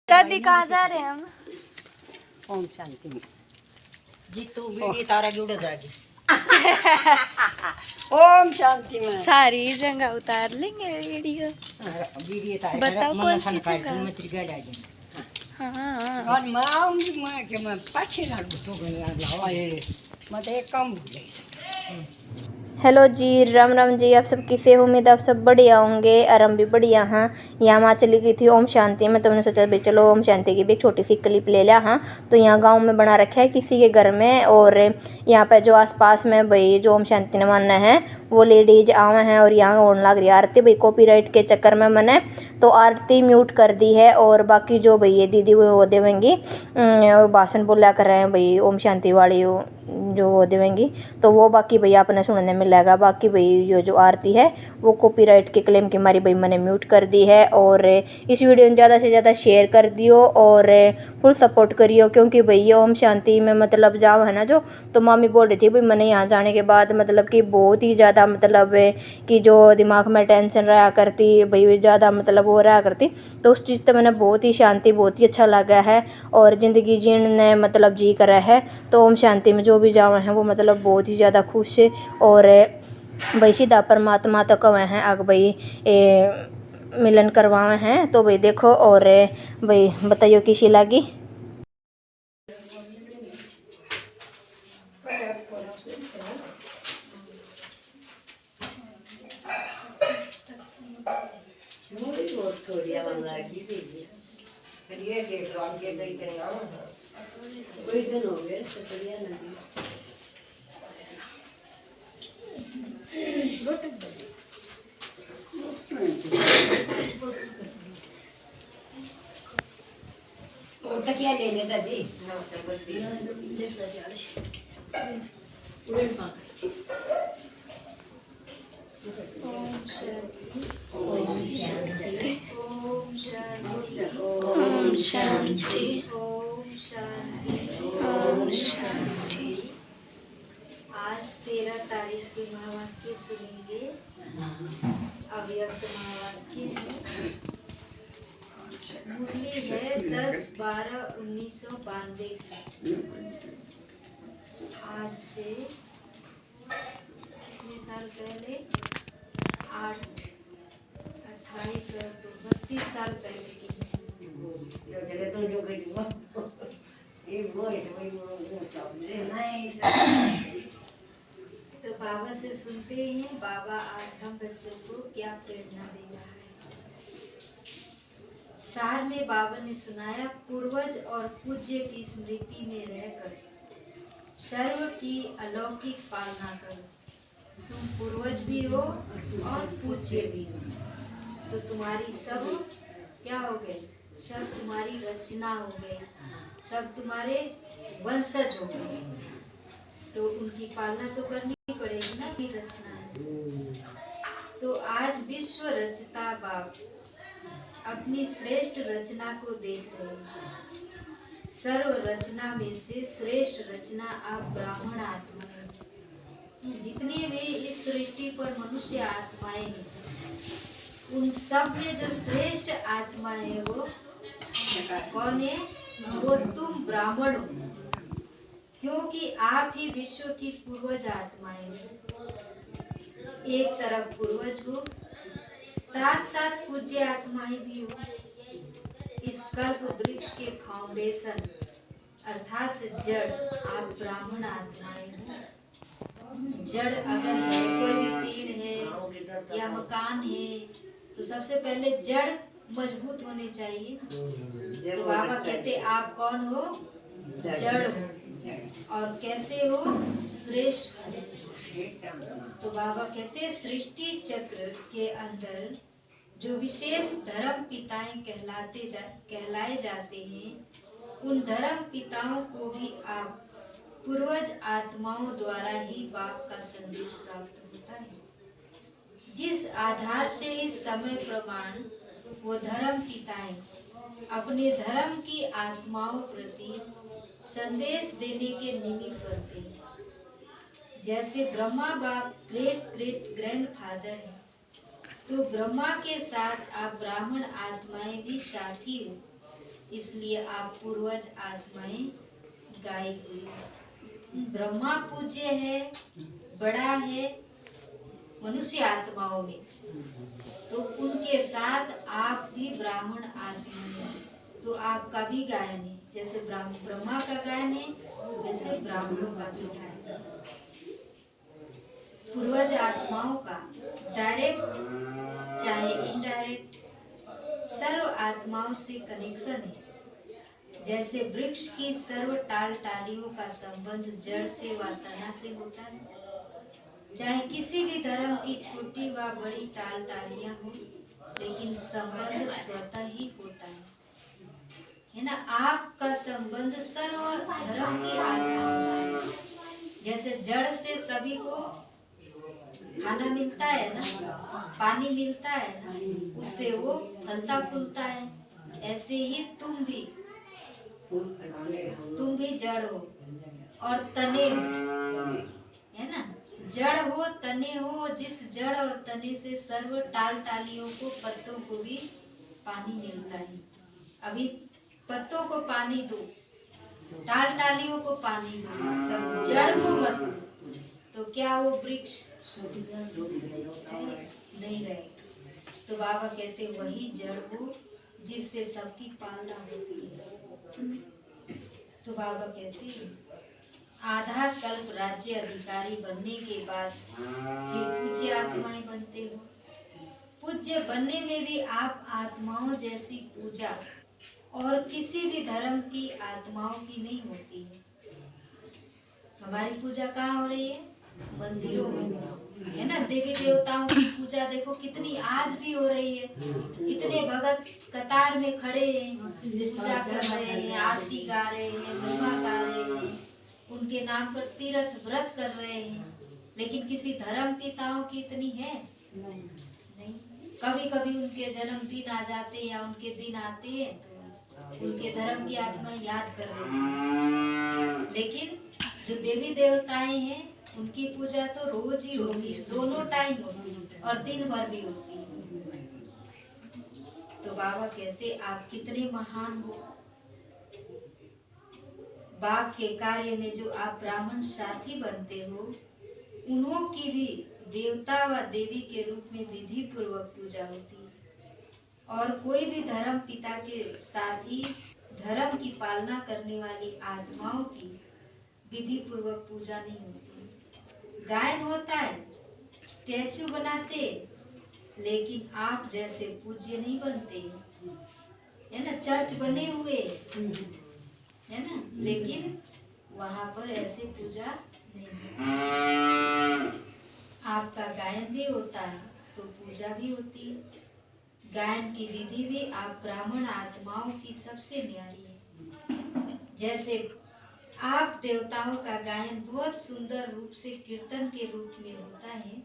दादी कहाँ जा रहे हैं हम? ओम शांति में जी तू बीड़ी तारा जुड़ जाएगी। ओम शांति में सारी जगह उतार लेंगे वीडियो। बीड़ी तारा बताओ कौन सी जगह? मैं तेरी गाड़ी आ जाऊंगी। हाँ और मैं पाछे ना तो लाए मैं तो एक काम भूल गई। हेलो जी, राम राम जी। आप सब किसे उम्मीद आप सब बढ़िया होंगे और हम भी बढ़िया हैं। यहाँ माँ चली गई थी ओम शांति में, तो मैंने सोचा भाई चलो ओम शांति की भी एक छोटी सी क्लिप ले लिया। हाँ, तो यहाँ गांव में बना रखा है किसी के घर में, और यहाँ पे जो आसपास में भाई जो ओम शांति ने मानना है वो लेडीज आवे हैं और यहाँ होने लग रही है आरती। भाई कॉपीराइट के चक्कर में मैंने तो आरती म्यूट कर दी है, और बाकी जो भाई ये दीदी वो देवेंगी भाषण बोला कर रहे हैं भाई ओम शांति वाली जो वो देवेंगी, तो वो बाकी भैया अपने सुनने में लगा। बाकी भाई ये जो आरती है वो कॉपीराइट के क्लेम की मारी भाई मैंने म्यूट कर दी है। और इस वीडियो में ज़्यादा से ज़्यादा शेयर कर दियो और फुल सपोर्ट करियो, क्योंकि भाई ओम शांति में मतलब जाओ है ना जो, तो मामी बोल रही थी भाई मैंने यहाँ जाने के बाद मतलब कि बहुत ही ज़्यादा मतलब कि जो दिमाग में टेंशन रहा करती भाई ज़्यादा मतलब वो रहा करती, तो उस चीज़ से मैंने बहुत ही शांति बहुत ही अच्छा लगा है और ज़िंदगी जीने मतलब जी करा है। तो ओम शांति में जो भी जावे हैं वो मतलब बहुत ही ज़्यादा खुश है और भाई सीधा परमात्मा तो कवे हैं आग भाई मिलन करवाए हैं। तो भाई देखो और भाई बताइयो किसी लागी। ये देख लो ये तो इतना कोई दिन हो गया सतरिया नदी तो तकिया ले ले दादी ना तो बस ओम शांति ओम शांति। आज 13 तारीख के महावाक्य सुनेंगे। अव्यक्त महावाक्य मुरली है 10/12/1992 की। आज से कितने साल पहले 28 तो 32 साल पहले की। तो बाबा से सुनते हैं बाबा आज हम बच्चों को क्या प्रेरणा दे रहा है। सार में बाबा ने सुनाया, पूर्वज और पूज्य की स्मृति में रहकर सर्व की अलौकिक पालना करो। तुम पूर्वज भी हो और पूज्य भी हो, तो तुम्हारी सब क्या हो गए, सब तुम्हारी रचना हो गई, सब तुम्हारे वंशज हो गए, तो उनकी पालना तो करनी पड़ेगी ना, की रचना है। तो आज विश्व रचता बाप अपनी श्रेष्ठ रचना को देख रहे हैं। सर्व रचना में से श्रेष्ठ रचना आप ब्राह्मण आत्मा है। जितने भी इस सृष्टि पर मनुष्य आत्माएं हैं, उन सब में जो श्रेष्ठ आत्मा है वो कौन है? वो तुम ब्राह्मण हो, क्योंकि आप ही विश्व की पूर्वज आत्माएं हो। एक तरफ पूर्वज हो, साथ साथ पूज्य आत्माएं भी हो। इस कल्प वृक्ष के फाउंडेशन अर्थात जड़ आप ब्राह्मण आत्माएं हो। जड़ अगर है, कोई भी पेड़ है या मकान है, तो सबसे पहले जड़ मजबूत होने चाहिए ना। तो बाबा कहते आप कौन हो? जड़ हो। और कैसे हो? श्रेष्ठ हो। तो बाबा कहते सृष्टि चक्र के अंदर जो विशेष धर्म पिताएं कहलाए जाते हैं, उन धर्म पिताओं को भी आप पूर्वज आत्माओं द्वारा ही बाप का संदेश प्राप्त होता है, जिस आधार से इस समय प्रमाण वो धर्म पिताएं अपने धर्म की आत्माओं प्रति संदेश देने के निमित्त बनते हैं। जैसे ब्रह्मा बाप ग्रेट ग्रेट ग्रैंडफादर है, तो ब्रह्मा के साथ आप ब्राह्मण आत्माएं भी साथी हो। इसलिए आप पूर्वज आत्माएं गाई हुई। ब्रह्मा पूज्य है, बड़ा है मनुष्य आत्माओं में, तो उनके साथ आप भी ब्राह्मण आत्मा हैं, तो आपका भी गायन है। जैसे ब्रह्मा का गायन है, वैसे ब्राह्मणों का भी गायन है। पूर्वज आत्माओं का डायरेक्ट चाहे इनडायरेक्ट सर्व आत्माओं से कनेक्शन है। जैसे वृक्ष की सर्व टाल टालियों का संबंध जड़ से व तना से होता है, चाहे किसी भी धर्म की छोटी व बड़ी टाल टालियां हो, लेकिन संबंध स्वतः ही होता है ना। आपका संबंध सर्व धर्म की आत्माओं से, जैसे जड़ से सभी को खाना मिलता है ना, पानी मिलता है ना, उससे वो फलता फूलता है, ऐसे ही तुम भी जड़ हो और तने हो, है ना। जड़ हो, तने हो, जिस जड़ और तने से सर्व टाल टालियों को, पत्तों को भी पानी मिलता है। अभी पत्तों को पानी दो, टाल टालियों को पानी दो, जड़ को मत दो, तो क्या वो वृक्ष नहीं रहे। तो बाबा कहते वही जड़ हो जिससे सबकी पालना होती है। तो बाबा कहते आधा कल्प राज्य अधिकारी बनने के बाद फिर पूज्य आत्माएं बनते हो। पूज्य बनने में भी आप आत्माओं जैसी पूजा और किसी भी धर्म की आत्माओं की नहीं होती है। हमारी पूजा कहाँ हो रही है? मंदिरों में, है ना। देवी देवताओं की पूजा देखो कितनी आज भी हो रही है। इतने भगत कतार में खड़े हैं, पूजा कर रहे हैं, आरती गा रहे हैं, महिमा गा रहे हैं, उनके नाम पर तीर्थ व्रत कर रहे हैं। लेकिन किसी धर्म पिताओं की इतनी है नहीं। कभी कभी उनके जन्मदिन आ जाते हैं या उनके दिन आते हैं तो उनके धर्म की आत्मा याद कर रही है। लेकिन जो देवी देवताएं हैं उनकी पूजा तो रोज ही होगी, दोनों टाइम होती है और दिन भर भी होती है। तो बाबा कहते आप कितने महान हो। बाप के कार्य में जो आप ब्राह्मण साथी बनते हो, उन्हों की भी देवता व देवी के रूप में विधि पूर्वक पूजा होती है। और कोई भी धर्म पिता के साथ ही धर्म की पालना करने वाली आत्माओं की विधि पूर्वक पूजा नहीं होती। गायन होता है, स्टैचू बनाते, लेकिन आप जैसे पूज्य नहीं बनते, है ना। चर्च बने हुए, है ना, लेकिन वहां पर ऐसे पूजा नहीं होती। आपका गायन भी होता है तो पूजा भी होती है। गायन की विधि भी आप ब्राह्मण आत्माओं की सबसे न्यारी है। जैसे आप देवताओं का गायन बहुत सुंदर रूप से कीर्तन के रूप में होता है,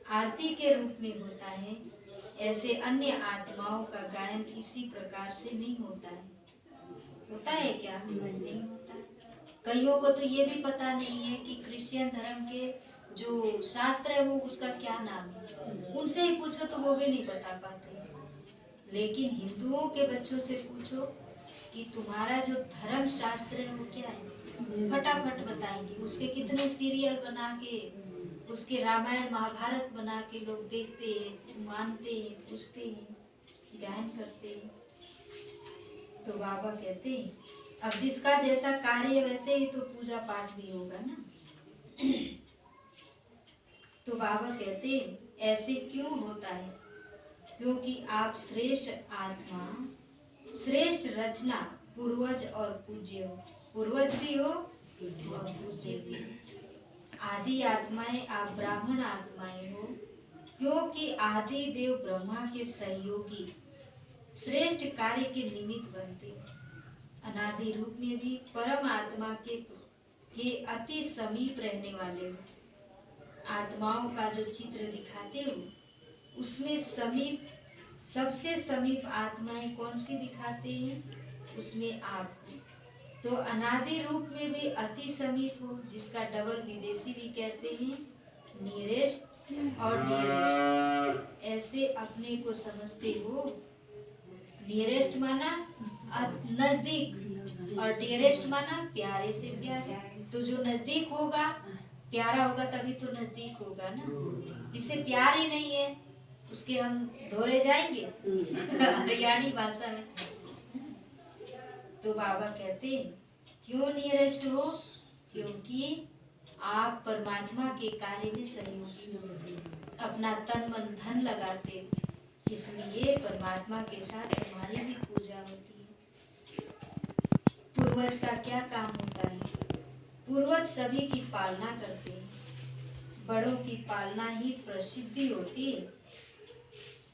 आरती के रूप में होता है, ऐसे अन्य आत्माओं का गायन इसी प्रकार से नहीं होता है। होता है क्या? नहीं होता है। कईयों को तो ये भी पता नहीं है कि क्रिश्चियन धर्म के जो शास्त्र है वो उसका क्या नाम है। उनसे ही पूछो तो वो भी नहीं बता पाते। लेकिन हिंदुओं के बच्चों से पूछो कि तुम्हारा जो धर्म शास्त्र है वो क्या है, फटाफट बताएंगे। उसके कितने सीरियल बना के, उसके रामायण महाभारत बना के लोग देखते हैं, मानते हैं, पूछते हैं, गायन करते हैं। तो बाबा कहते हैं अब जिसका जैसा कार्य वैसे ही तो पूजा पाठ भी होगा ना। तो बाबा कहते हैं ऐसे क्यों होता है? क्योंकि आप श्रेष्ठ आत्मा, श्रेष्ठ रचना, पूर्वज और पूज्य हो। पूर्वज भी हो और पूज्य भी हो। आदि आत्माएं आप ब्राह्मण आत्माएं हो, क्योंकि आदि देव ब्रह्मा के सहयोगी श्रेष्ठ कार्य के निमित्त बनते हो। अनादि रूप में भी परम आत्मा के अति समीप रहने वाले हो। आत्माओं का जो चित्र दिखाते हो उसमें समीप, सबसे समीप आत्माएं कौन सी दिखाते हैं? उसमें आप हो। तो अनादि रूप में भी अति समीप हो, जिसका डबल विदेशी भी कहते हैं, नियरेस्ट और डियरेस्ट। ऐसे अपने को समझते हो। नियरेस्ट माना नजदीक, और डियरेस्ट माना प्यारे से प्यारे। तो जो नजदीक होगा, प्यारा होगा, तभी तो नजदीक होगा ना। इससे प्यार ही नहीं है, उसके हम धोरे जाएंगे हरियाणी भाषा में। तो बाबा कहते हैं क्यों नियरेस्ट हो? क्योंकि आप परमात्मा के कार्य में सहयोगी हो, अपना तन मन धन लगाते हो, इसलिए परमात्मा के साथ हमारी भी पूजा होती है। पूर्वज का क्या काम होता है? पूर्वज सभी की पालना करते हैं, बड़ों की पालना ही प्रसिद्धि होती है।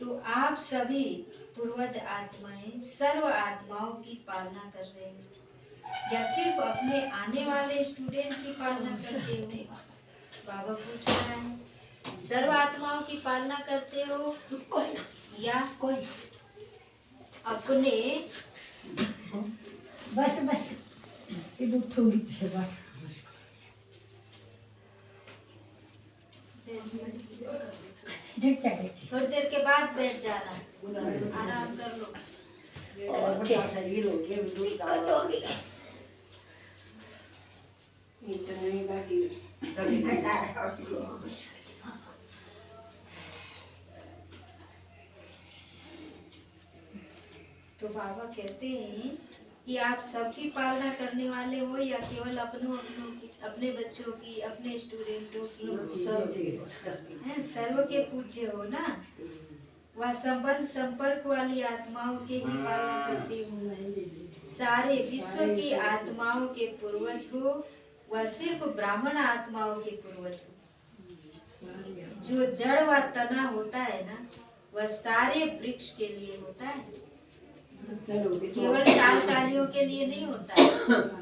तो आप सभी पूर्वज आत्माएं सर्व आत्माओं की पालना कर रहे हैं, या सिर्फ अपने आने वाले स्टूडेंट की पालना करते हो? बाबा पूछ रहा है, सर्व आत्माओं की पालना करते हो या अपने? बस बस ये थोड़ी थोड़ी देर के बाद बैठ जाना, आराम कर लो। शरीर हो गया तो बाबा कहते हैं कि आप सबकी पालना करने वाले हो या केवल अपनों की, अपने बच्चों की, अपने स्टूडेंटों की? सब सर्व के पूज्य हो ना। वह संबंध संपर्क वाली आत्माओं के ही पालना करते हो। सारे विश्व की आत्माओं के पूर्वज हो, वह सिर्फ ब्राह्मण आत्माओं के पूर्वज हो। जो जड़ व तना होता है ना, वह सारे वृक्ष के लिए होता है, केवल टाल टालियों के लिए नहीं होता है,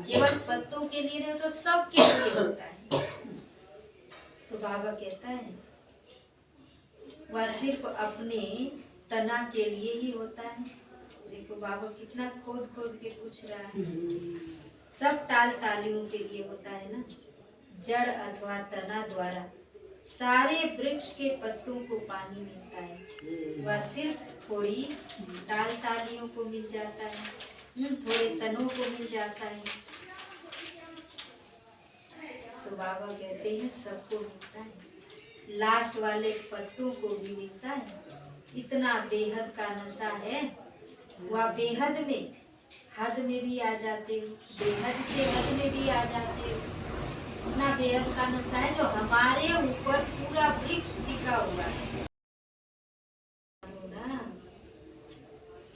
केवल पत्तों के लिए नहीं होता, सब के लिए होता है। तो बाबा कहता है वह सिर्फ अपने तना के लिए ही होता है। देखो बाबा कितना खोद खोद के पूछ रहा है। सब टाल टालियों के लिए होता है ना। जड़ अथवा तना द्वारा सारे वृक्ष के पत्तों को पानी मिलता है, वह सिर्फ थोड़ी टाल टालियों को मिल जाता है, थोड़े तनों को मिल जाता है। तो बाबा कहते हैं सबको मिलता है, लास्ट वाले पत्तों को भी मिलता है। इतना बेहद का नशा है, वह बेहद में हद में भी आ जाते हो, बेहद से हद में भी आ जाते हो। इतना बेहद का नशा है जो हमारे ऊपर पूरा वृक्ष टिका हुआ है।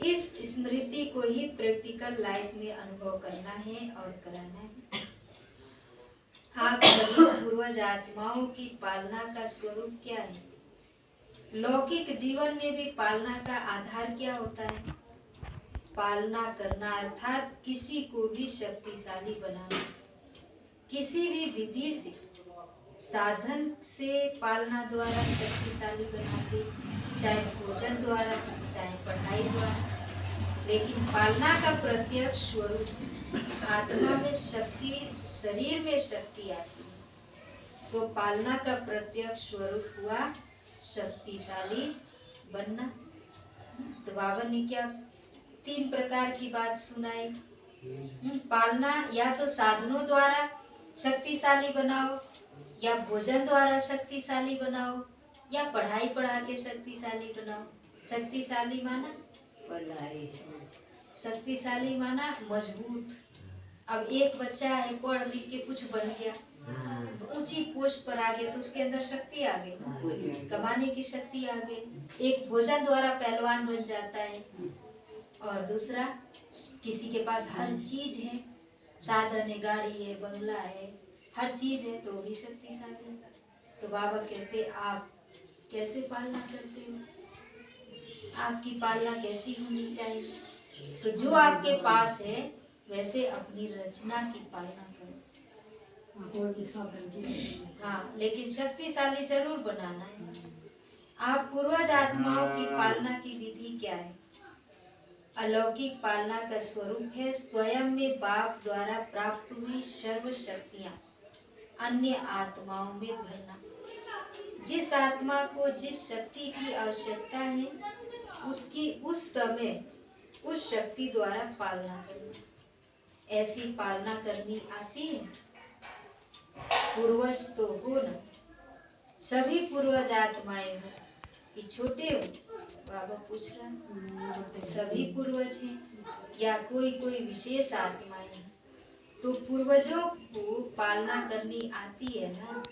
इस स्मृति को ही प्रैक्टिकल लाइफ में अनुभव करना है और कराना है। आप सभी पूर्वज आत्माओं की पालना का स्वरूप क्या है? लौकिक जीवन में भी पालना का आधार क्या होता है? पालना करना अर्थात किसी को भी शक्तिशाली बनाना, किसी भी विधि से, साधन से पालना द्वारा शक्तिशाली बनाते, चाहे भोजन द्वारा, चाहे पढ़ाई द्वारा। लेकिन पालना का प्रत्यक्ष स्वरूप आत्मा में शक्ति, शरीर में शक्ति आती है। तो पालना का प्रत्यक्ष स्वरूप हुआ शक्तिशाली बनना। तो बाबा ने क्या 3 प्रकार की बात सुनाई। पालना या तो साधनों द्वारा शक्तिशाली बनाओ, या भोजन द्वारा शक्तिशाली बनाओ, या पढ़ाई पढ़ा के शक्तिशाली बनाओ। शक्तिशाली माना शक्तिशाली माना मजबूत। अब एक बच्चा है, पढ़ लिख के कुछ बन गया, ऊंची पोस्ट पर आ गया, तो उसके अंदर शक्ति आ गई, कमाने की शक्ति आ गई। एक भोजन द्वारा पहलवान बन जाता है, और दूसरा किसी के पास हर चीज है, साधन है, गाड़ी है, बंगला है, हर चीज है, तो भी शक्तिशाली। तो बाबा कहते आप कैसे पालना करते हो? आपकी पालना कैसी होनी चाहिए? तो जो आपके पास है वैसे अपनी रचना की पालना करो। हाँ, लेकिन शक्तिशाली जरूर बनाना है। आप पूर्वज आत्माओं की पालना की विधि क्या है? अलौकिक पालना का स्वरूप है स्वयं में बाप द्वारा प्राप्त हुई सर्व शक्तियाँ अन्य आत्माओं में भरना। जिस आत्मा को जिस शक्ति की आवश्यकता है, उसकी उस समय उस शक्ति द्वारा पालना करना। ऐसी पालना करनी आती है? पूर्वज तो हो ना, सभी पूर्वज आत्माएं हो कि छोटे हो? बाबा पूछ रहा है। सभी पूर्वज हैं या कोई कोई विशेष आत्माएं हैं? तो पूर्वजों को पालना करनी आती है ना?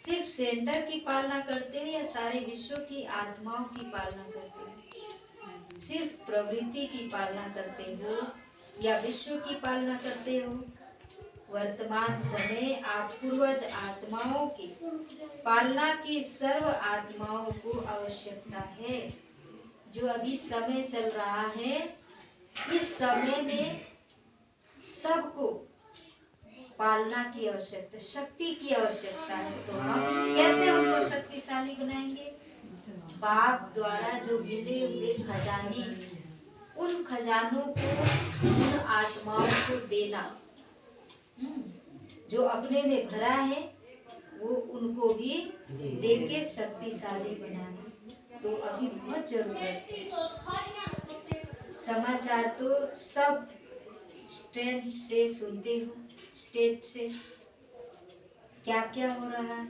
सिर्फ सेंटर की पालना करते हो या सारे विश्व की आत्माओं की पालना करते हो? सिर्फ प्रवृत्ति की पालना करते हो या विश्व की पालना करते हो? वर्तमान समय आप पूर्वज आत्माओं की पालना की सर्व आत्माओं को आवश्यकता है। जो अभी समय चल रहा है, इस समय में सबको पालना की आवश्यकता, शक्ति की आवश्यकता है। तो हम कैसे उनको शक्तिशाली बनाएंगे? बाप द्वारा जो मिले हुए खजाने, उन खजानों को उन आत्माओं को देना। जो अपने में भरा है वो उनको भी देके शक्तिशाली बनाना। तो अभी बहुत जरूरत है। समाचार तो सब स्टेट से सुनते हो, स्टेट से क्या क्या हो रहा है।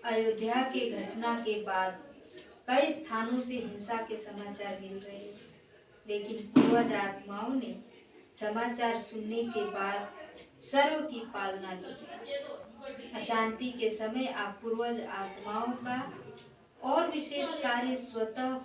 अयोध्या के घटना के बाद कई स्थानों से हिंसा के समाचार मिल रहे हैं, लेकिन पूर्वज आत्माओं ने समाचार सुनने के बाद सर्व की पालना की। अशांति के समय आप पूर्वज आत्माओं का और विशेष कार्य स्वतः